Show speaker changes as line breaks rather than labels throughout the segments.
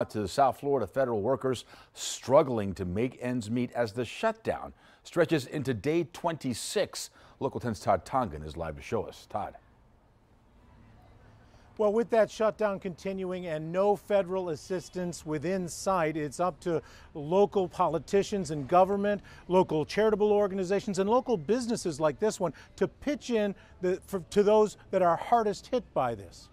out to South Florida federal workers struggling to make ends meet as the shutdown stretches into day 26. Local 10's Todd Tongan is live to show us. Todd.
Well, with that shutdown continuing and no federal assistance within sight, it's up to local politicians and government, local charitable organizations, and local businesses like this one to pitch in to those that are hardest hit by this.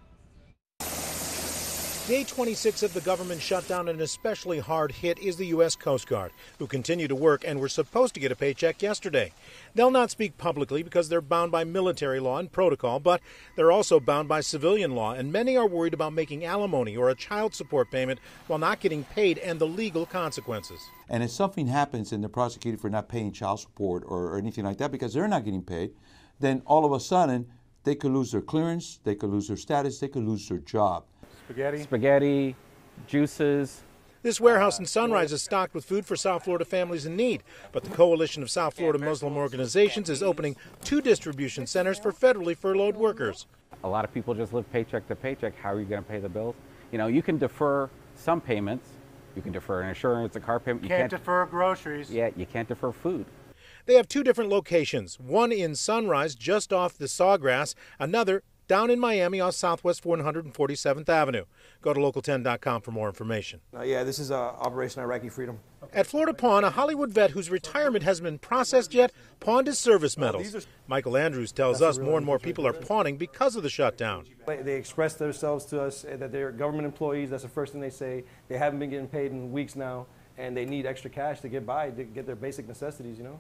Day 26 of the government shutdown, and especially hard hit is the U.S. Coast Guard, who continue to work and were supposed to get a paycheck yesterday. They'll not speak publicly because they're bound by military law and protocol, but they're also bound by civilian law, and many are worried about making alimony or a child support payment while not getting paid and the legal consequences.
And if something happens and they're prosecuted for not paying child support or anything like that because they're not getting paid, then all of a sudden they could lose their clearance, they could lose their status, they could lose their job.
Spaghetti, juices.
This warehouse in Sunrise is stocked with food for South Florida families in need, but the Coalition of South Florida Muslim Organizations is opening 2 distribution centers for federally furloughed workers.
A lot of people just live paycheck to paycheck. How are you going to pay the bills? You know, you can defer some payments. You can defer an insurance, a car payment. You
can't defer groceries.
Yeah, you can't defer food.
They have 2 different locations, one in Sunrise just off the Sawgrass, another down in Miami off Southwest 147th Avenue. Go to local10.com for more information.
Yeah, this is Operation Iraqi Freedom.
At Florida Pawn, a Hollywood vet whose retirement hasn't been processed yet pawned his service medals. Michael Andrews tells us more and more people are pawning because of the shutdown.
They express themselves to us that they're government employees. That's the first thing they say. They haven't been getting paid in weeks now, and they need extra cash to get by, to get their basic necessities, you know.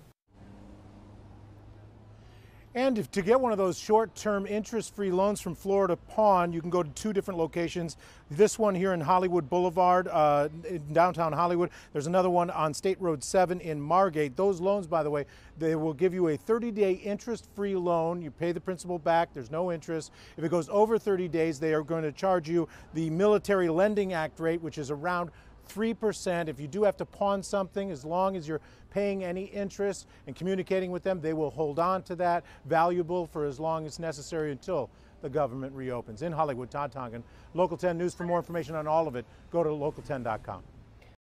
And to get one of those short-term interest-free loans from Florida Pawn, you can go to 2 different locations. This one here in Hollywood Boulevard, in downtown Hollywood. There's another one on State Road 7 in Margate. Those loans, by the way, they will give you a 30-day interest-free loan. You pay the principal back. There's no interest. If it goes over 30 days, they are going to charge you the Military Lending Act rate, which is around 3%. If you do have to pawn something, as long as you're paying any interest and communicating with them, they will hold on to that valuable for as long as necessary until the government reopens. In Hollywood, Todd Tongan, Local 10 News. For more information on all of it, go to local10.com.